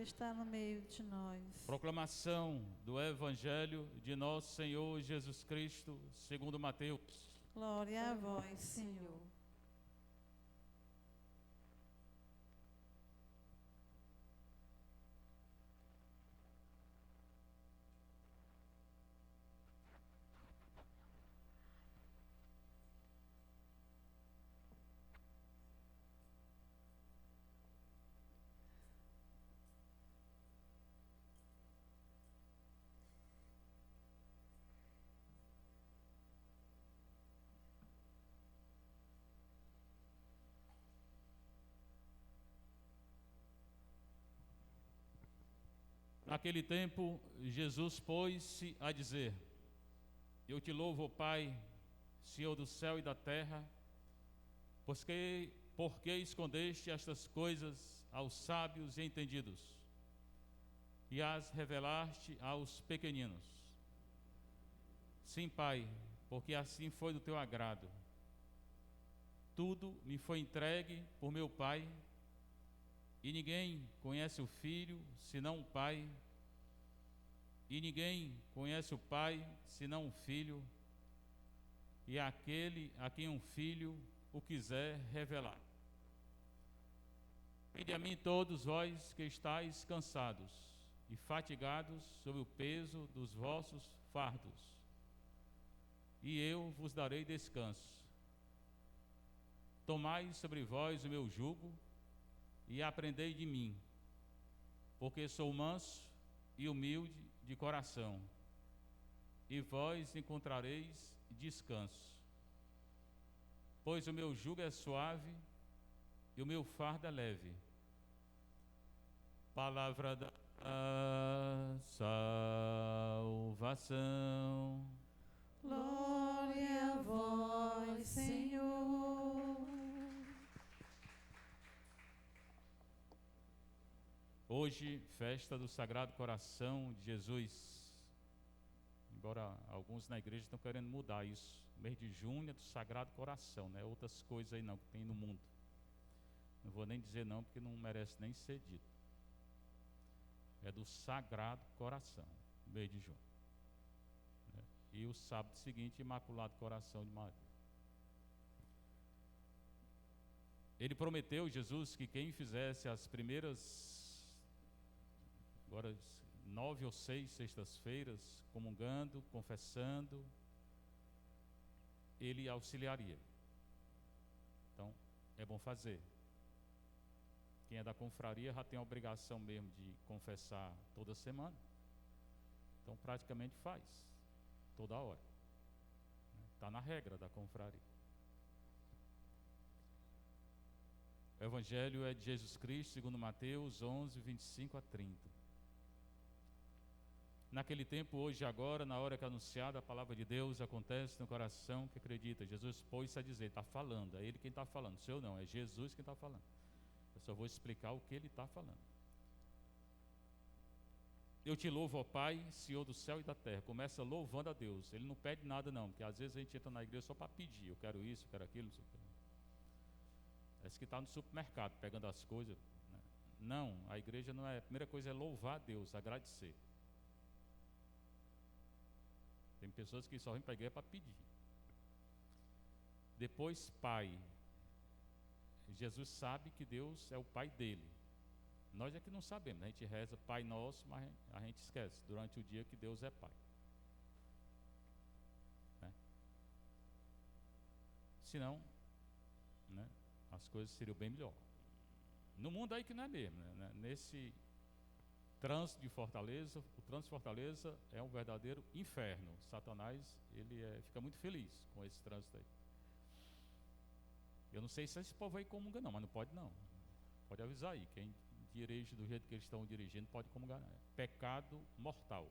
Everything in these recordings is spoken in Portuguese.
está no meio de nós. Proclamação do Evangelho de nosso Senhor Jesus Cristo, segundo Mateus. Glória a vós, Senhor. Naquele tempo, Jesus pôs-se a dizer: Eu te louvo, ó Pai, Senhor do céu e da terra, porque escondeste estas coisas aos sábios e entendidos, e as revelaste aos pequeninos. Sim, Pai, porque assim foi do teu agrado. Tudo me foi entregue por meu Pai, e ninguém conhece o Filho, senão o Pai, e ninguém conhece o Pai, senão o Filho, e aquele a quem um Filho o quiser revelar. Vinde a mim todos vós que estáis cansados e fatigados sob o peso dos vossos fardos, e eu vos darei descanso. Tomai sobre vós o meu jugo e aprendei de mim, porque sou manso e humilde de coração, e vós encontrareis descanso. Pois o meu jugo é suave e o meu fardo é leve. Palavra da salvação. Glória a vós, Senhor. Hoje, festa do Sagrado Coração de Jesus. Embora alguns na igreja estão querendo mudar isso. O mês de junho é do Sagrado Coração, não é outras coisas aí não que tem no mundo. Não vou nem dizer não, porque não merece nem ser dito. É do Sagrado Coração, mês de junho. E o sábado seguinte, Imaculado Coração de Maria. Ele prometeu, Jesus, que quem fizesse as primeiras, agora 9 ou 6 sextas-feiras, comungando, confessando, ele auxiliaria. Então, é bom fazer. Quem é da confraria já tem a obrigação mesmo de confessar toda semana. Então, praticamente faz, toda hora. Está na regra da confraria. O Evangelho é de Jesus Cristo, segundo Mateus 11, 25 a 30. Naquele tempo, hoje e agora, na hora que é anunciada a palavra de Deus, acontece no coração que acredita. Jesus pôs-se a dizer, está falando, é Ele quem está falando, sou eu não, é Jesus quem está falando. Eu só vou explicar o que Ele está falando. Eu te louvo, ó Pai, Senhor do céu e da terra. Começa louvando a Deus. Ele não pede nada não, porque às vezes a gente entra na igreja só para pedir. Eu quero isso, eu quero aquilo, não sei o que. Parece que está no supermercado pegando as coisas, né? Não, a igreja não é. A primeira coisa é louvar a Deus, agradecer. Tem pessoas que só vêm para a igreja para pedir. Depois, Pai. Jesus sabe que Deus é o Pai dele. Nós é que não sabemos, a gente reza Pai Nosso, mas a gente esquece durante o dia que Deus é Pai, né? Senão, né, as coisas seriam bem melhor. No mundo aí que não é mesmo, né? Nesse trânsito de Fortaleza, o trânsito de Fortaleza é um verdadeiro inferno. Satanás, ele fica muito feliz com esse trânsito aí. Eu não sei se esse povo aí comunga não, mas não pode não. Pode avisar aí, quem dirige do jeito que eles estão dirigindo pode comungar. Pecado mortal.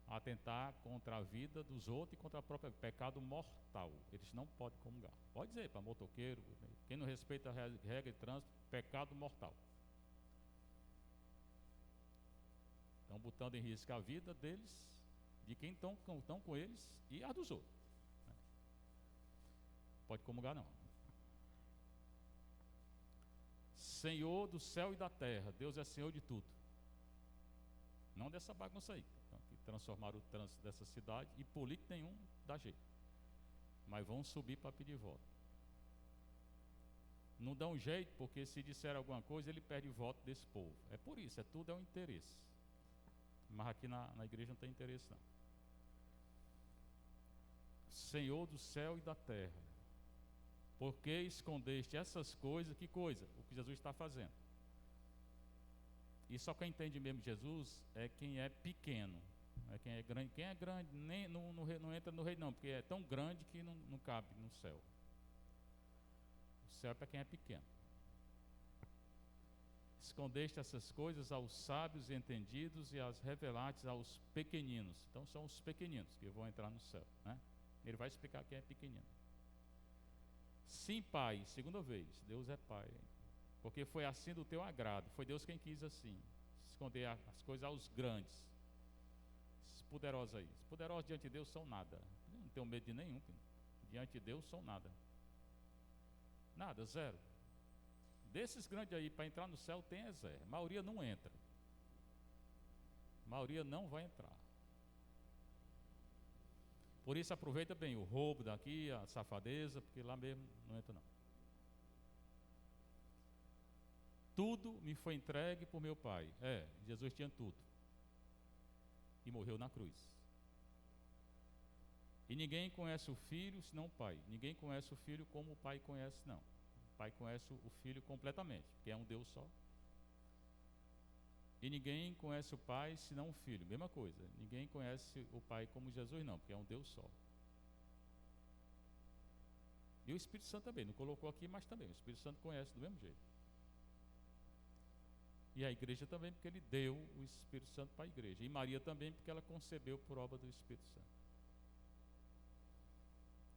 Atentar contra a vida dos outros e contra a própria. Pecado mortal. Eles não podem comungar. Pode dizer para motoqueiro, quem não respeita a regra de trânsito, pecado mortal. Estão botando em risco a vida deles, de quem estão com eles e a dos outros. Pode comungar não. Senhor do céu e da terra. Deus é Senhor de tudo. Não dessa bagunça aí, que transformaram o trânsito dessa cidade, e político nenhum dá jeito. Mas vão subir para pedir voto. Não dá um jeito, porque se disser alguma coisa, ele perde o voto desse povo. É por isso, tudo é um interesse. Mas aqui na igreja não tem interesse não. Senhor do céu e da terra, por que escondeste essas coisas? Que coisa? O que Jesus está fazendo. E só quem entende mesmo Jesus é quem é pequeno. É quem é grande. Quem é grande nem, não entra no reino não, porque é tão grande que não cabe no céu. O céu é para quem é pequeno. Escondeste essas coisas aos sábios e entendidos e as revelaste aos pequeninos. Então são os pequeninos que vão entrar no céu, né? Ele vai explicar quem é pequenino. Sim, Pai, segunda vez, Deus é Pai. Porque foi assim do teu agrado. Foi Deus quem quis assim. Esconder as coisas aos grandes. Esses poderosos aí. Os poderosos diante de Deus são nada. Eu não tenho medo de nenhum. Diante de Deus são nada. Nada, zero. Desses grandes aí, para entrar no céu, tem é zero. A maioria não entra. A maioria não vai entrar. Por isso aproveita bem o roubo daqui, a safadeza, porque lá mesmo não entra não. Tudo me foi entregue por meu Pai. Jesus tinha tudo. E morreu na cruz. E ninguém conhece o Filho senão o Pai. Ninguém conhece o Filho como o Pai conhece, não. O Pai conhece o Filho completamente, porque é um Deus só. E ninguém conhece o Pai senão o Filho. Mesma coisa. Ninguém conhece o Pai como Jesus, não, porque é um Deus só. E o Espírito Santo também. Não colocou aqui, mas também. O Espírito Santo conhece do mesmo jeito. E a igreja também, porque ele deu o Espírito Santo para a igreja. E Maria também, porque ela concebeu por obra do Espírito Santo.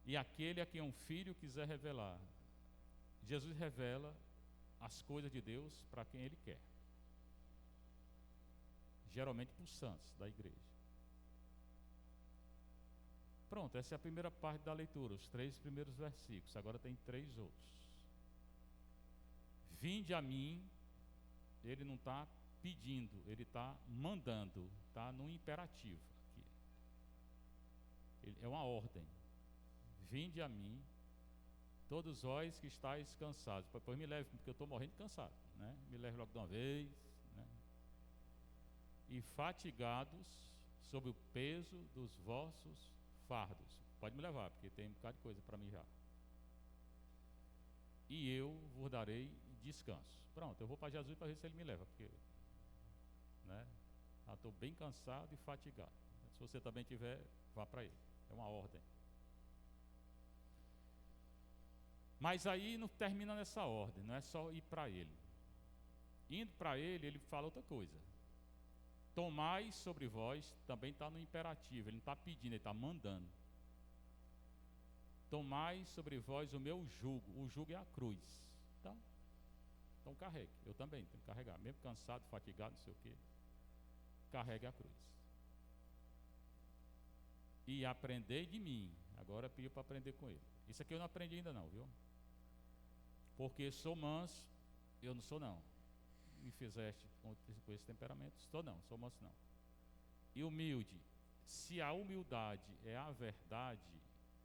E aquele a quem um filho quiser revelar. Jesus revela as coisas de Deus para quem ele quer. Geralmente para os santos da igreja. Pronto, essa é a primeira parte da leitura, os 3 primeiros versículos. Agora tem 3 outros. Vinde a mim. Ele não está pedindo, ele está mandando, está no imperativo aqui. É uma ordem. Vinde a mim, todos vós que estáis cansados. Depois me leve, porque eu estou morrendo cansado, né? Me leve logo de uma vez, né? E fatigados sob o peso dos vossos fardos. Pode me levar, porque tem um bocado de coisa para mim já. E eu vos darei descanso. Pronto, eu vou para Jesus para ver se ele me leva, porque, né, estou bem cansado e fatigado. Se você também tiver, vá para ele. É uma ordem. Mas aí não termina nessa ordem, não é só ir para ele. Indo para ele, ele fala outra coisa. Tomai sobre vós, também está no imperativo, ele não está pedindo, ele está mandando. Tomai sobre vós o meu jugo. O jugo é a cruz. Então carregue. Eu também tenho que carregar. Mesmo cansado, fatigado, não sei o quê. Carregue a cruz. E aprendei de mim. Agora pediu para aprender com ele. Isso aqui eu não aprendi ainda não, viu? Porque sou manso, eu não sou não. Me fizeste com esse temperamento, sou manso não. E humilde. Se a humildade é a verdade,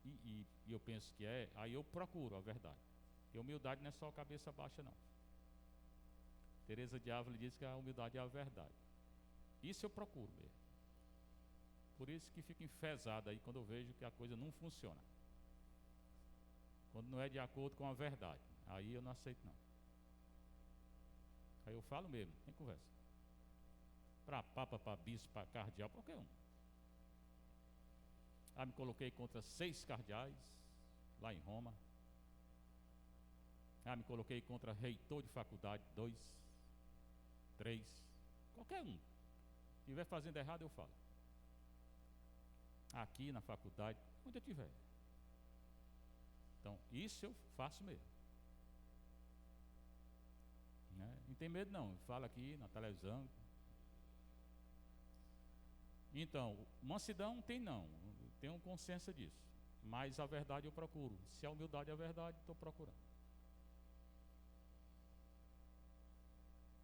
e eu penso que é, aí eu procuro a verdade. Porque humildade não é só cabeça baixa não. Teresa de Ávila diz que a humildade é a verdade. Isso eu procuro mesmo. Por isso que fico enfesado aí quando eu vejo que a coisa não funciona. Quando não é de acordo com a verdade. Aí eu não aceito não. Aí eu falo mesmo, tem conversa. Para papa, para bispo, para cardeal, qualquer um. Aí me coloquei contra 6 cardeais, lá em Roma. Aí me coloquei contra reitor de faculdade, 2, 3, qualquer um. Se estiver fazendo errado, eu falo. Aqui na faculdade, onde eu estiver. Então, isso eu faço mesmo. Né? Não tem medo não, fala aqui na televisão. Então, mansidão não tem não, tenho consciência disso. Mas a verdade eu procuro. Se a humildade é a verdade, estou procurando.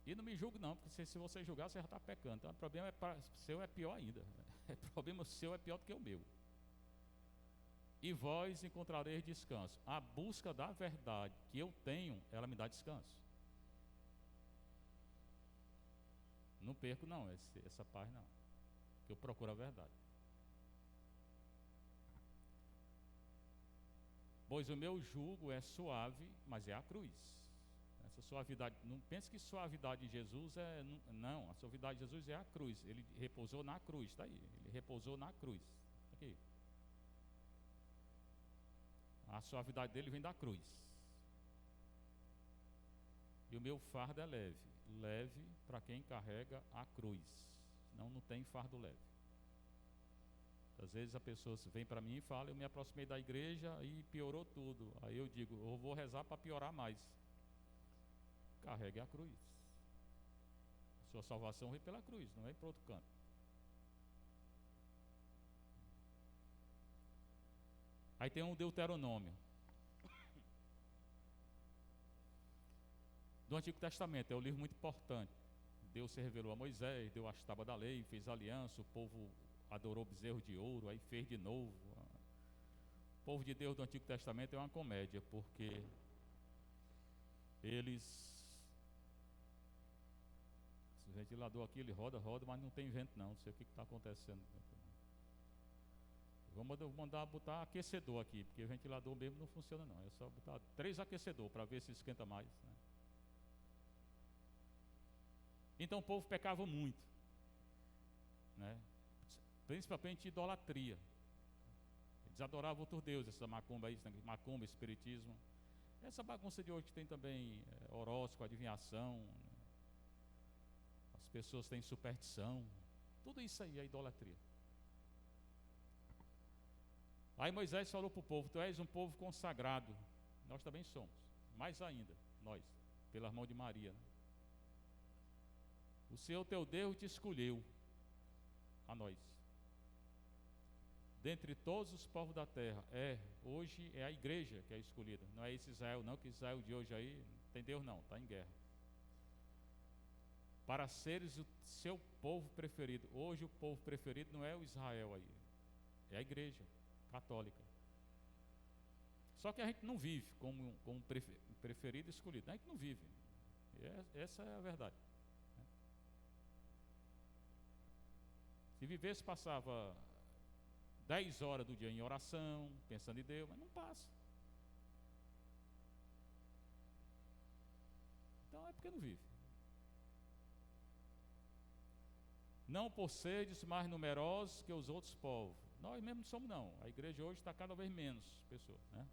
E não me julgue não, porque se você julgar, você já está pecando. Então o problema seu é pior ainda. O problema seu é pior do que o meu. E vós encontrareis descanso. A busca da verdade que eu tenho, ela me dá descanso. Não perco não, essa paz não. Que eu procuro a verdade. Pois o meu jugo é suave, mas é a cruz. Essa suavidade, não pense que suavidade de Jesus é, não, a suavidade de Jesus é a cruz. Ele repousou na cruz, está aí, ele repousou na cruz. Aqui. A suavidade dele vem da cruz. E o meu fardo é leve, leve para quem carrega a cruz. Senão não tem fardo leve. Às vezes a pessoa vem para mim e fala, eu me aproximei da igreja e piorou tudo. Aí eu digo, eu vou rezar para piorar mais. Carregue a cruz. A sua salvação vem pela cruz, não vem para outro canto. Aí tem um Deuteronômio. Do Antigo Testamento, é um livro muito importante. Deus se revelou a Moisés, deu as tábuas da lei, fez aliança, o povo adorou bezerro de ouro, aí fez de novo. O povo de Deus do Antigo Testamento é uma comédia, porque eles... Esse ventilador aqui, ele roda, mas não tem vento não sei o que está acontecendo. Vou mandar botar aquecedor aqui, porque ventilador mesmo não funciona não, é só botar 3 aquecedores para ver se esquenta mais, né? Então o povo pecava muito, né? Principalmente idolatria. Eles adoravam outros deuses, essa macumba aí, macumba, espiritismo. Essa bagunça de hoje tem também horóscopo, adivinhação, né? As pessoas têm superstição, tudo isso aí é idolatria. Aí Moisés falou para o povo, tu és um povo consagrado, nós também somos, mais ainda, nós, pela mão de Maria, né? O Senhor teu Deus te escolheu, a nós, dentre todos os povos da terra. Hoje é a igreja que é escolhida, não é esse Israel não, que Israel de hoje aí, não tem Deus não, está em guerra. Para seres o seu povo preferido. Hoje o povo preferido não é o Israel aí, é a igreja católica. Só que a gente não vive como preferido e escolhido, a gente não vive. Essa é a verdade. Se vivesse, passava 10 horas do dia em oração, pensando em Deus, mas não passa. Então é porque não vive. Não por seres mais numerosos que os outros povos. Nós mesmos não somos não. A igreja hoje está cada vez menos pessoas, né?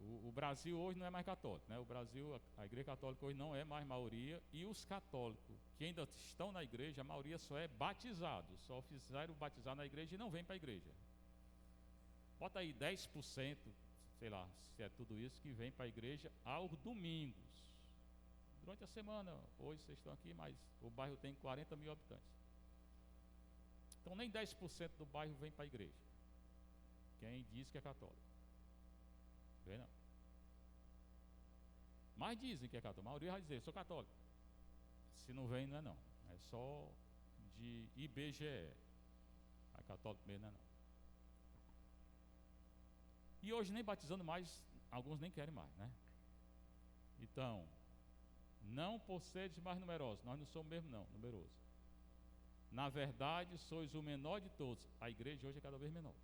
O Brasil hoje não é mais católico, né? O Brasil, a igreja católica hoje não é mais maioria, e os católicos que ainda estão na igreja, a maioria só é batizado, só fizeram batizar na igreja e não vem para a igreja. Bota aí 10%, sei lá, se é tudo isso, que vem para a igreja aos domingos. Durante a semana, hoje vocês estão aqui, mas o bairro tem 40 mil habitantes. Então nem 10% do bairro vem para a igreja. Quem diz que é católico. Vem não. Mas dizem que é católico. A maioria vai dizer, sou católico. Se não vem, não é não. É só de IBGE. É católico mesmo, não é não. E hoje nem batizando mais, alguns nem querem mais, né? Então, não por seres mais numerosos, nós não somos mesmo não, numerosos. Na verdade, sois o menor de todos. A igreja hoje é cada vez menor.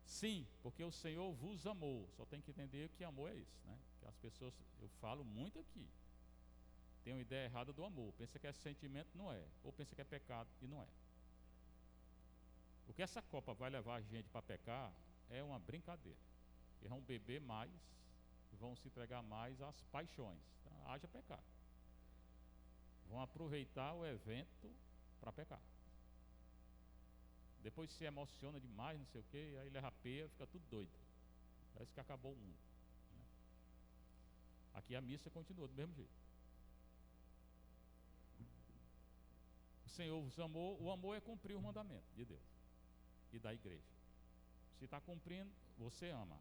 Sim, porque o Senhor vos amou. Só tem que entender que amor é esse, né? Que as pessoas, eu falo muito aqui, tem uma ideia errada do amor. Pensa que é sentimento, não é. Ou pensa que é pecado, e não é. O que essa copa vai levar a gente para pecar é uma brincadeira. Eles vão beber mais, vão se entregar mais às paixões. Então, haja pecado. Vão aproveitar o evento para pecar. Depois se emociona demais, não sei o quê, aí leva a peia, fica tudo doido. Parece que acabou o mundo, né? Aqui a missa continua do mesmo jeito. O Senhor vos amou. O amor é cumprir o mandamento de Deus e da igreja. Se está cumprindo, você ama.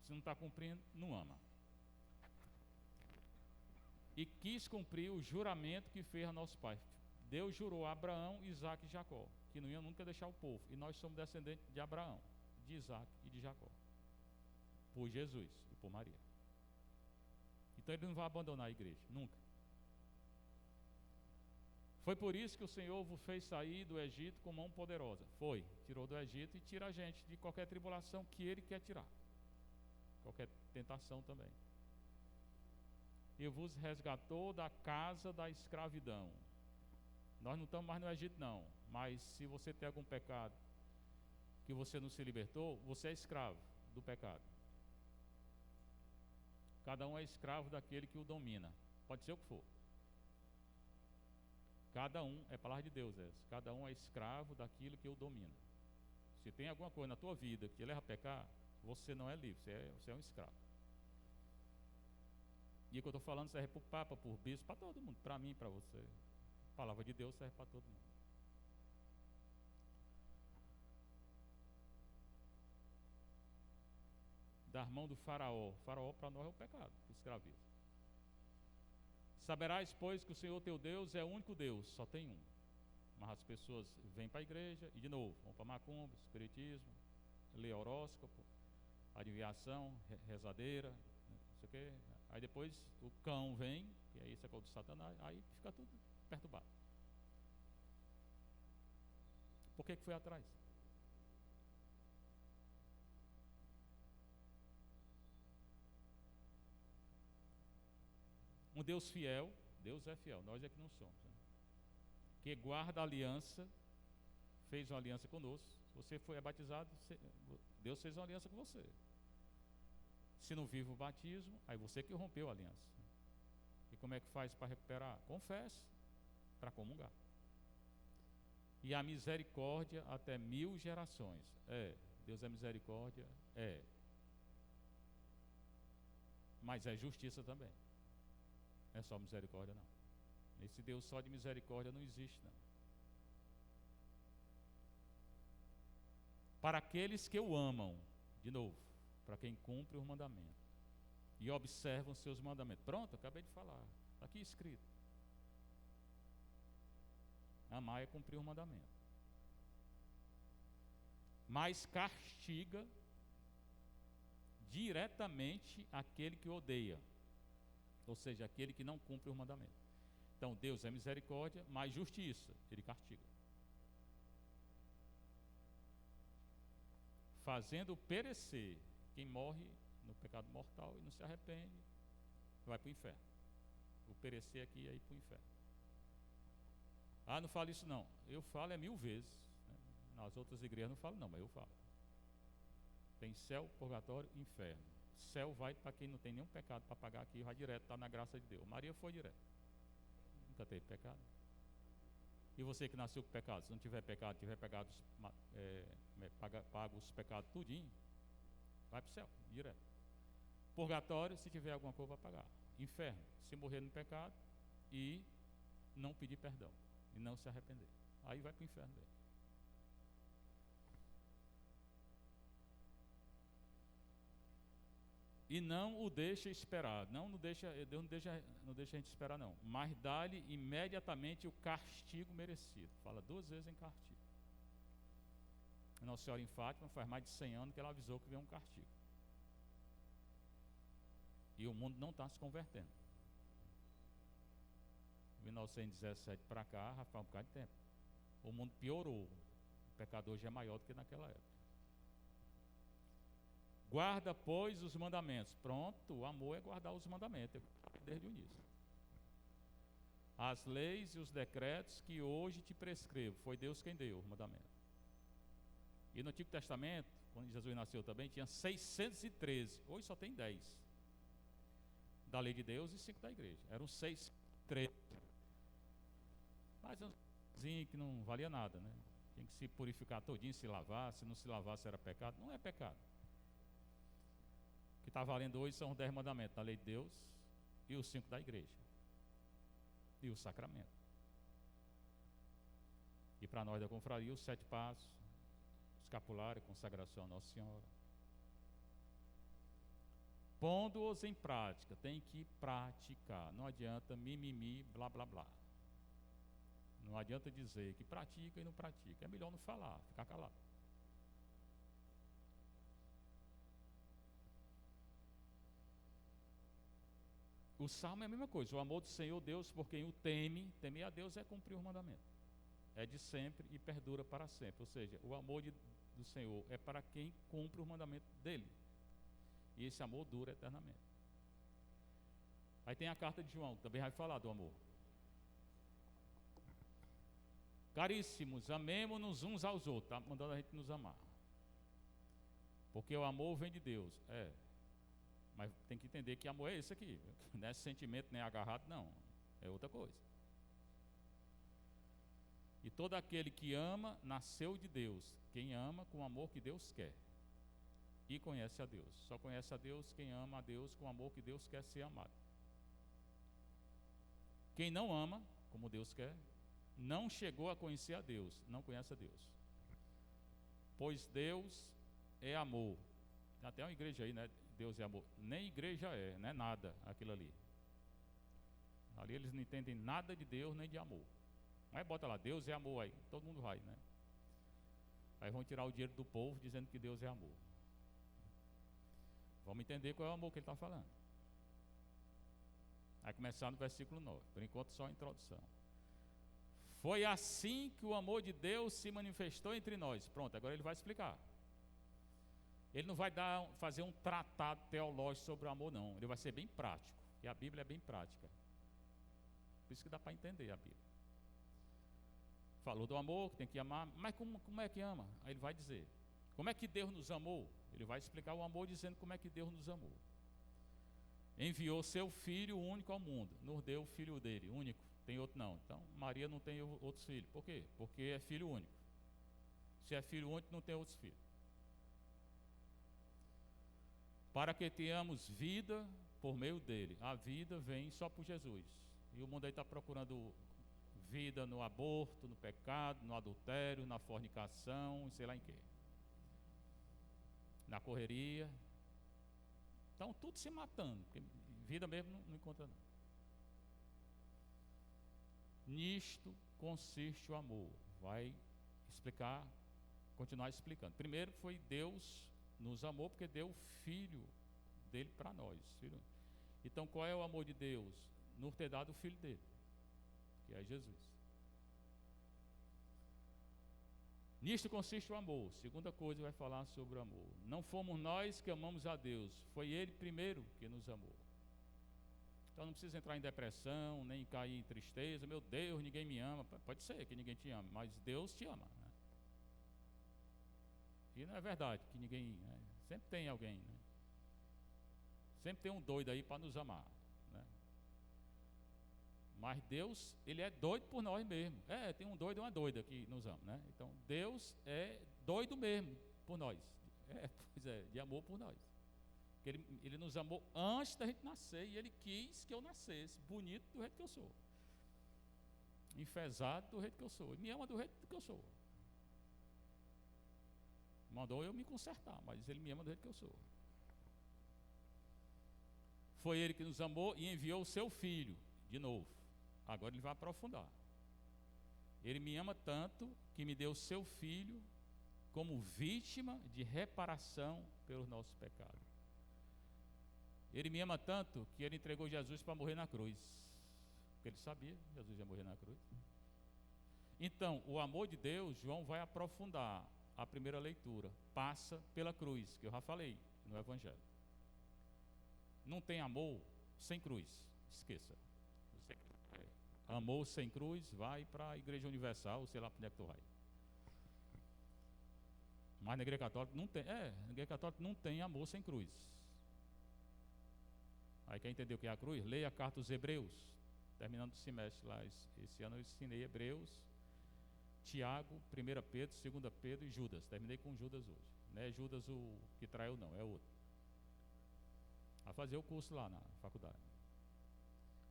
Se não está cumprindo, não ama. E quis cumprir o juramento que fez a nosso pai. Deus jurou a Abraão, Isaque e Jacó, que não ia nunca deixar o povo. E nós somos descendentes de Abraão, de Isaque e de Jacó, por Jesus e por Maria. Então ele não vai abandonar a igreja, nunca. Foi por isso que o Senhor vos fez sair do Egito com mão poderosa. Foi, tirou do Egito e tira a gente de qualquer tribulação que Ele quer tirar. Qualquer tentação também. E vos resgatou da casa da escravidão. Nós não estamos mais no Egito não, mas se você tem algum pecado que você não se libertou, você é escravo do pecado. Cada um é escravo daquele que o domina. Pode ser o que for. Cada um, é a palavra de Deus essa, cada um é escravo daquilo que o domina. Se tem alguma coisa na tua vida que te leva a pecar, você não é livre, você é um escravo. E o que eu estou falando serve para o Papa, para o Bispo, para todo mundo, para mim, para você. A palavra de Deus serve para todo mundo. Dar mão do faraó. Faraó para nós é o pecado, o escravismo. Saberás, pois, que o Senhor teu Deus é o único Deus, só tem um. Mas as pessoas vêm para a igreja e de novo, vão para macumba, espiritismo, lê horóscopo, adivinhação, rezadeira, não sei o quê. Aí depois o cão vem, que é isso é coisa do Satanás, aí fica tudo perturbado. Por que foi atrás? Um Deus fiel, Deus é fiel, nós é que não somos, né? Que guarda a aliança, fez uma aliança conosco. Se você é batizado, Deus fez uma aliança com você. Se não vive o batismo, aí você que rompeu a aliança. E como é que faz para recuperar? Confesse, para comungar. E a misericórdia até 1000 gerações. Deus é misericórdia, mas é justiça também. Não é só misericórdia não. Esse Deus só de misericórdia não existe não. Para aqueles que o amam, de novo, para quem cumpre os mandamentos e observam os seus mandamentos. Pronto, acabei de falar, está aqui escrito. Amar é cumprir o mandamento. Mas castiga diretamente aquele que odeia. Ou seja, aquele que não cumpre os mandamentos. Então Deus é misericórdia, mas justiça, Ele castiga. Fazendo perecer quem morre no pecado mortal e não se arrepende, vai para o inferno. O perecer aqui é ir para o inferno. Ah, não falo isso não. Eu falo 1000 vezes. Né? Nas outras igrejas não falo não, mas eu falo. Tem céu, purgatório e inferno. Céu vai para quem não tem nenhum pecado para pagar aqui, vai direto, está na graça de Deus. Maria foi direto. Nunca teve pecado. E você que nasceu com pecado, se não tiver pecado, paga os pecados tudinho, vai para o céu, direto. Purgatório, se tiver alguma coisa, vai pagar. Inferno, se morrer no pecado e não pedir perdão, e não se arrepender. Aí vai para o inferno dele. E não o deixa esperar. Deus não deixa a gente esperar não. Mas dá-lhe imediatamente o castigo merecido. Fala 2 vezes em castigo. A Nossa Senhora em Fátima faz mais de 100 anos que ela avisou que vem um castigo. E o mundo não está se convertendo. De 1917 para cá, já faz um bocado de tempo. O mundo piorou. O pecado hoje é maior do que naquela época. Guarda, pois, os mandamentos. Pronto, o amor é guardar os mandamentos, desde o início. As leis e os decretos que hoje te prescrevo. Foi Deus quem deu o mandamento. E no Antigo Testamento, quando Jesus nasceu também, tinha 613. Hoje só tem 10. Da lei de Deus e 5 da igreja. Eram 613. Mas umzinho que não valia nada, né? Tinha que se purificar todinho, se lavar. Se não se lavasse era pecado. Não é pecado. O que está valendo hoje são os 10 mandamentos da lei de Deus e os 5 da igreja. E o sacramento. E para nós da confraria, os 7 passos, escapulário, consagração a Nossa Senhora. pondo-os em prática. Tem que praticar. Não adianta mimimi, blá, blá, blá. Não adianta dizer que pratica e não pratica. É melhor não falar, ficar calado. O salmo é a mesma coisa. O amor do Senhor Deus por quem o teme. Temer a Deus é cumprir o mandamento. É de sempre e perdura para sempre. Ou seja, o amor do Senhor é para quem cumpre o mandamento dele. E esse amor dura eternamente. Aí tem a carta de João, que também vai falar do amor. Caríssimos, amemo-nos uns aos outros. Está mandando a gente nos amar. Porque o amor vem de Deus. Mas tem que entender que amor é esse aqui. Não é sentimento nem agarrado, não. É outra coisa. E todo aquele que ama, nasceu de Deus. Quem ama com o amor que Deus quer. E conhece a Deus. Só conhece a Deus quem ama a Deus com o amor que Deus quer ser amado. Quem não ama, como Deus quer, não chegou a conhecer a Deus. Não conhece a Deus. Pois Deus é amor. Tem até uma igreja aí, né? Deus é amor. Nem igreja é, não é nada aquilo ali. Ali eles não entendem nada de Deus nem de amor. Mas bota lá, Deus é amor aí. Todo mundo vai, né? Aí vão tirar o dinheiro do povo dizendo que Deus é amor. Vamos entender qual é o amor que ele está falando. Vai começar no versículo 9. Por enquanto só a introdução. Foi assim que o amor de Deus se manifestou entre nós. Pronto, agora ele vai explicar. Ele não vai fazer um tratado teológico sobre o amor, não. Ele vai ser bem prático. E a Bíblia é bem prática. Por isso que dá para entender a Bíblia. Falou do amor, que tem que amar. Mas como é que ama? Aí ele vai dizer. Como é que Deus nos amou? Ele vai explicar o amor dizendo como é que Deus nos amou. Enviou seu Filho único ao mundo. Nos deu o Filho dele, único. Tem outro não. Então, Maria não tem outros filhos. Por quê? Porque é filho único. Se é filho único, não tem outros filhos. Para que tenhamos vida por meio dele. A vida vem só por Jesus. E o mundo aí está procurando vida no aborto, no pecado, no adultério, na fornicação, sei lá em quê. Na correria. Então, tudo se matando. Porque vida mesmo não encontra não. Nisto consiste o amor. Vai explicar, continuar explicando. Primeiro foi Deus nos amou porque deu o Filho dele para nós. Filho. Então, qual é o amor de Deus? Nos ter dado o Filho dele, que é Jesus. Nisto consiste o amor. Segunda coisa vai falar sobre o amor. Não fomos nós que amamos a Deus, foi Ele primeiro que nos amou. Então não precisa entrar em depressão, nem cair em tristeza. Meu Deus, ninguém me ama. Pode ser que ninguém te ama, mas Deus te ama. Né? E não é verdade que ninguém... Né? Sempre tem alguém. Né? Sempre tem um doido aí para nos amar. Né? Mas Deus, Ele é doido por nós mesmo. Tem um doido e uma doida que nos ama. Né? Então Deus é doido mesmo por nós. Pois é, de amor por nós. Ele nos amou antes da gente nascer e Ele quis que eu nascesse bonito do jeito que eu sou, enfesado do jeito que eu sou, e me ama do jeito que eu sou. Mandou eu me consertar, mas Ele me ama do jeito que eu sou. Foi Ele que nos amou e enviou o seu Filho, de novo. Agora Ele vai aprofundar. Ele me ama tanto que me deu o seu Filho como vítima de reparação pelos nossos pecados. Ele me ama tanto que Ele entregou Jesus para morrer na cruz. Porque Ele sabia que Jesus ia morrer na cruz. Então, o amor de Deus, João vai aprofundar a primeira leitura. Passa pela cruz, que eu já falei no Evangelho. Não tem amor sem cruz. Esqueça. Amor sem cruz, vai para a Igreja Universal, sei lá para onde é que tu vai. Mas na Igreja Católica não tem. Na Igreja Católica não tem amor sem cruz. Aí quer entender o que é a cruz? Leia a carta aos Hebreus. Terminando o semestre lá, esse ano eu ensinei Hebreus, Tiago, 1 Pedro, 2 Pedro e Judas. Terminei com Judas hoje. Não é Judas o que traiu não, é outro. Vai fazer o curso lá na faculdade.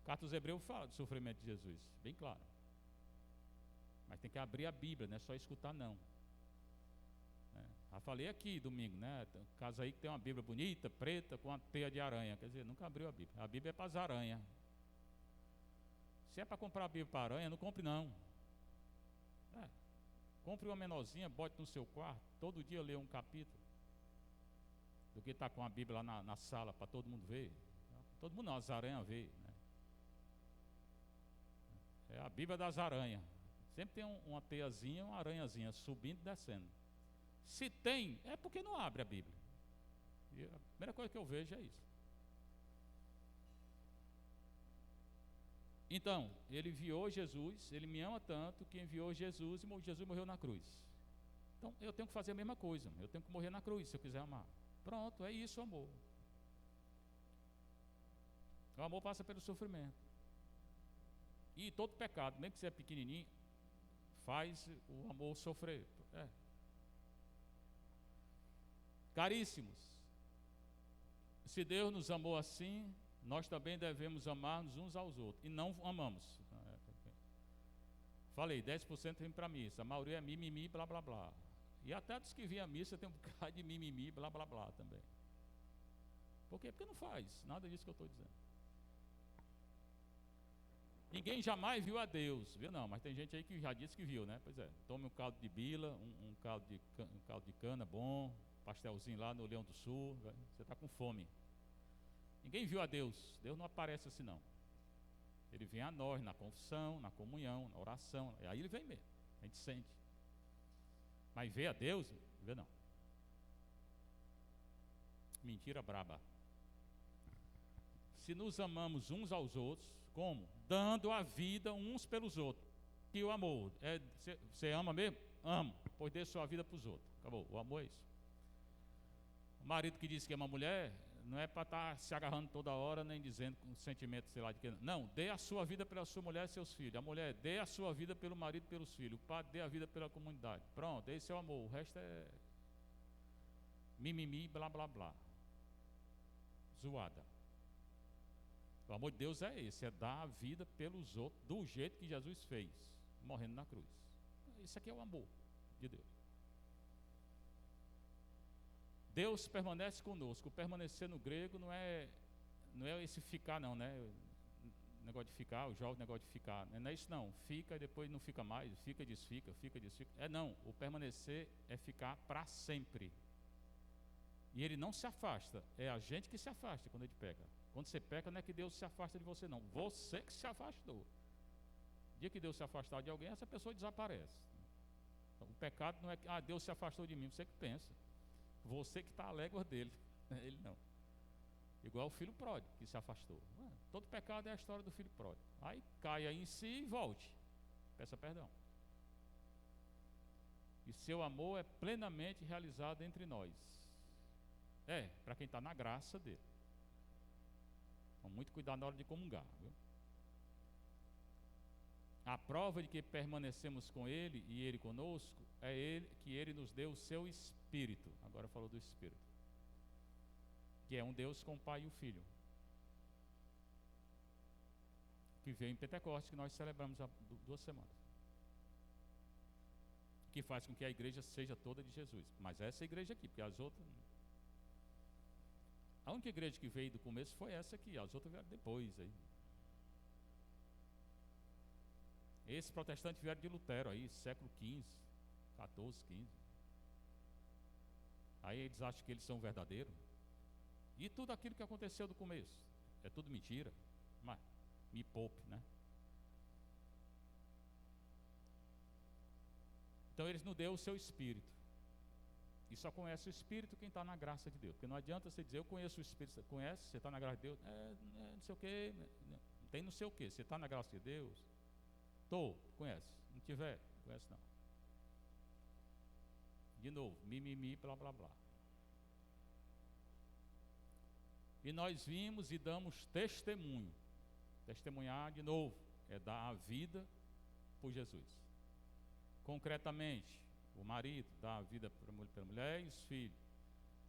Carta aos Hebreus fala do sofrimento de Jesus, bem claro. Mas tem que abrir a Bíblia, não é só escutar não. Já falei aqui domingo, né? Tem um caso aí que tem uma Bíblia bonita, preta, com uma teia de aranha. Quer dizer, nunca abriu a Bíblia. A Bíblia é para as aranhas. Se é para comprar a Bíblia para aranha, não compre não. Compre uma menorzinha, bote no seu quarto, todo dia lê um capítulo. Do que estar com a Bíblia lá na sala para todo mundo ver. Todo mundo não, as aranhas vê, né? É a Bíblia das aranhas. Sempre tem uma teiazinha, uma aranhazinha subindo e descendo. Se tem, é porque não abre a Bíblia. E a primeira coisa que eu vejo é isso. Então, ele enviou Jesus, ele me ama tanto que enviou Jesus e Jesus morreu na cruz. Então, eu tenho que fazer a mesma coisa, eu tenho que morrer na cruz se eu quiser amar. Pronto, é isso o amor. O amor passa pelo sofrimento. E todo pecado, mesmo que seja pequenininho, faz o amor sofrer. Caríssimos, se Deus nos amou assim, nós também devemos amar-nos uns aos outros. E não amamos. Falei, 10% vem para a missa, a maioria é mimimi, blá blá blá. E até dos que vêm à missa tem um bocado de mimimi, blá blá blá também. Por quê? Porque não faz nada disso que eu estou dizendo. Ninguém jamais viu a Deus, viu não, mas tem gente aí que já disse que viu, né? Pois é, tome um caldo de bila, um caldo de cana bom, pastelzinho lá no Leão do Sul, você está com fome. Ninguém viu a Deus, Deus não aparece assim não. Ele vem a nós na confissão, na comunhão, na oração, e aí ele vem mesmo, a gente sente. Mas ver a Deus, vê não. Mentira braba. Se nos amamos uns aos outros, como? Dando a vida uns pelos outros. E o amor, você ama mesmo? Amo, pois dê sua vida para os outros. Acabou, o amor é isso. O marido que diz que ama a mulher, não é para estar se agarrando toda hora, nem dizendo com sentimento, sei lá, de que não, dê a sua vida pela sua mulher e seus filhos. A mulher, dê a sua vida pelo marido e pelos filhos. O pai, dê a vida pela comunidade. Pronto, esse é o amor. O resto é mimimi, blá, blá, blá. Zoada. O amor de Deus é esse, é dar a vida pelos outros, do jeito que Jesus fez, morrendo na cruz. Isso aqui é o amor de Deus. Deus permanece conosco. O permanecer no grego não é esse ficar não, né? O negócio de ficar, o jovem negócio de ficar. Não é isso não. Fica e depois não fica mais, fica e desfica, fica e desfica. Não, o permanecer é ficar para sempre. E ele não se afasta, é a gente que se afasta quando ele peca. Quando você peca, não é que Deus se afasta de você não, você que se afastou. O dia que Deus se afastar de alguém, essa pessoa desaparece. Então, o pecado não é que Deus se afastou de mim, você que pensa. Você que está à légua dele, ele não. Igual o filho pródigo que se afastou. Todo pecado é a história do filho pródigo. Aí caia em si e volte. Peça perdão. E seu amor é plenamente realizado entre nós. Para quem está na graça dele. Com muito cuidado na hora de comungar, viu? A prova de que permanecemos com ele e ele conosco é que ele nos deu o seu Espírito. Agora falou do Espírito. Que é um Deus com o Pai e o Filho. Que veio em Pentecostes, que nós celebramos há 2 semanas. Que faz com que a igreja seja toda de Jesus. Mas essa igreja aqui, porque as outras... A única igreja que veio do começo foi essa aqui, as outras vieram depois aí. Esses protestantes vieram de Lutero aí, século XV, 14, 15. Aí eles acham que eles são verdadeiros. E tudo aquilo que aconteceu do começo é tudo mentira. Mas me poupe, né? Então eles nos deu o seu Espírito. E só conhece o Espírito quem está na graça de Deus. Porque não adianta você dizer, eu conheço o Espírito. Você conhece? Você está na graça de Deus? Não sei o quê. Não tem não sei o quê. Você está na graça de Deus? Estou. Conhece? Não tiver? Conhece não. De novo, mimimi, blá, blá, blá. E nós vimos e damos testemunho. Testemunhar, de novo, é dar a vida por Jesus. Concretamente, o marido dá a vida pela mulher e os filhos.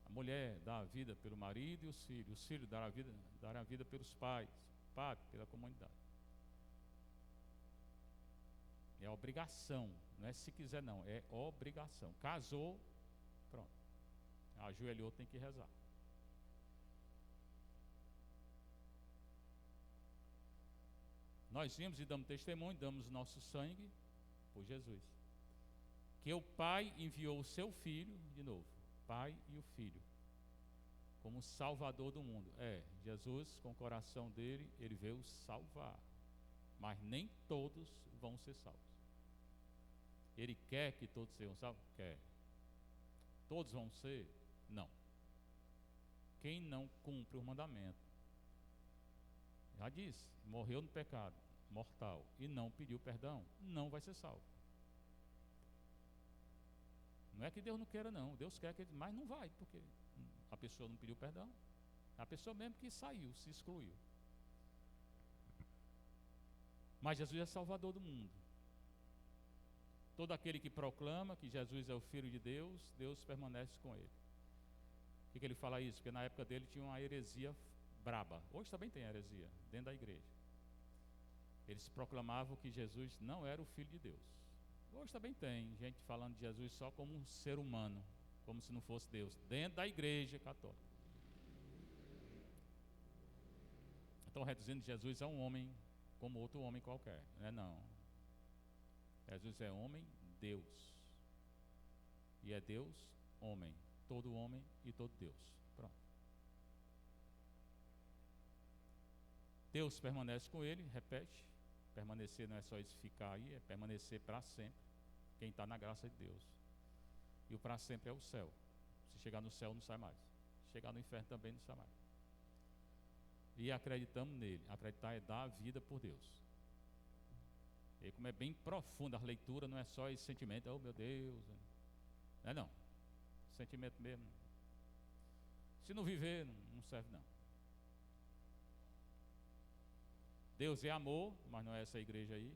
A mulher dá a vida pelo marido e os filhos. Os filhos darão a vida pelos pais. O pai, pela comunidade. É obrigação. Não é se quiser não, é obrigação. Casou, pronto. Ajoelhou, tem que rezar. Nós vimos e damos testemunho, damos nosso sangue por Jesus. Que o Pai enviou o seu Filho, de novo, Pai e o Filho, como Salvador do mundo. Jesus, com o coração dele, ele veio salvar. Mas nem todos vão ser salvos. Ele quer que todos sejam salvos? Quer. Todos vão ser? Não. Quem não cumpre o mandamento, já disse, morreu no pecado mortal e não pediu perdão, não vai ser salvo. Não é que Deus não queira, não. Deus quer que, mas não vai, porque a pessoa não pediu perdão. A pessoa mesmo que saiu, se excluiu. Mas Jesus é Salvador do mundo. Todo aquele que proclama que Jesus é o Filho de Deus, Deus permanece com ele. Por que ele fala isso? Porque na época dele tinha uma heresia braba. Hoje também tem heresia, dentro da igreja. Eles proclamavam que Jesus não era o Filho de Deus. Hoje também tem gente falando de Jesus só como um ser humano, como se não fosse Deus, dentro da igreja católica. Estão reduzindo Jesus a um homem como outro homem qualquer. Não é não. Jesus é homem, Deus. E é Deus, homem. Todo homem e todo Deus. Pronto. Deus permanece com ele, repete. Permanecer não é só isso ficar aí, é permanecer para sempre. Quem está na graça de Deus. E o para sempre é o céu. Se chegar no céu, não sai mais. Se chegar no inferno também não sai mais. E acreditamos nele. Acreditar é dar a vida por Deus. E como é bem profunda a leitura, não é só esse sentimento, oh meu Deus. Não é não. Sentimento mesmo. Se não viver, não serve não. Deus é amor, mas não é essa igreja aí.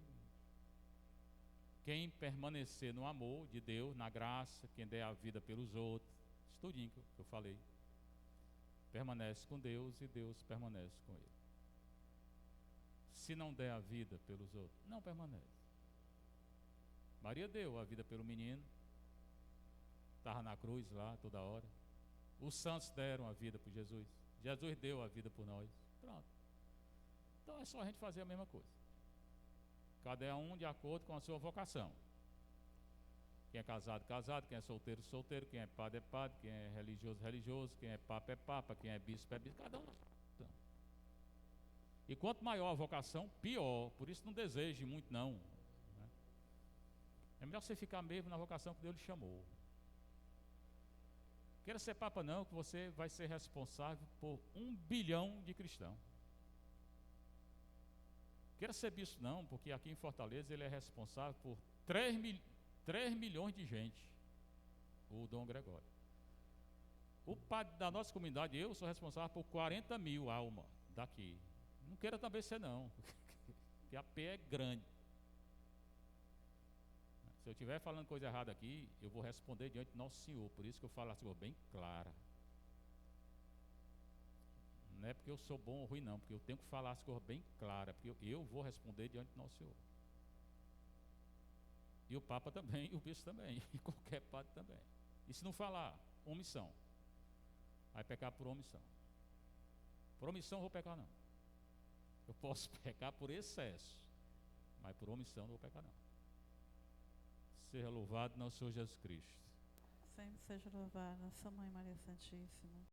Quem permanecer no amor de Deus, na graça, quem der a vida pelos outros, isso tudinho que eu falei, permanece com Deus e Deus permanece com ele. Se não der a vida pelos outros, não permanece. Maria deu a vida pelo menino, estava na cruz lá toda hora. Os santos deram a vida por Jesus. Jesus deu a vida por nós. Pronto. Então é só a gente fazer a mesma coisa. Cada um de acordo com a sua vocação. Quem é casado, casado. Quem é solteiro, solteiro. Quem é padre, padre. Quem é religioso, religioso. Quem é papa. Quem é bispo, é bispo. Cada um. Então. E quanto maior a vocação, pior. Por isso não deseje muito não. Né? É melhor você ficar mesmo na vocação que Deus lhe chamou. Queira ser papa não, que você vai ser responsável por 1 bilhão de cristãos. Queira ser bispo não, porque aqui em Fortaleza ele é responsável por 3 milhões de gente, o Dom Gregório. O padre da nossa comunidade, eu sou responsável por 40 mil almas daqui. Não queira também ser não, porque a P é grande. Se eu estiver falando coisa errada aqui, eu vou responder diante do Nosso Senhor, por isso que eu falo as coisas bem claras. Não é porque eu sou bom ou ruim não, porque eu tenho que falar as coisas bem claras, porque eu vou responder diante do Nosso Senhor. E o Papa também, e o Bispo também, e qualquer padre também. E se não falar, omissão. Vai pecar por omissão. Por omissão eu vou pecar não. Eu posso pecar por excesso, mas por omissão não vou pecar não. Seja louvado nosso Senhor Jesus Cristo. Sempre seja louvada, nossa Mãe Maria Santíssima.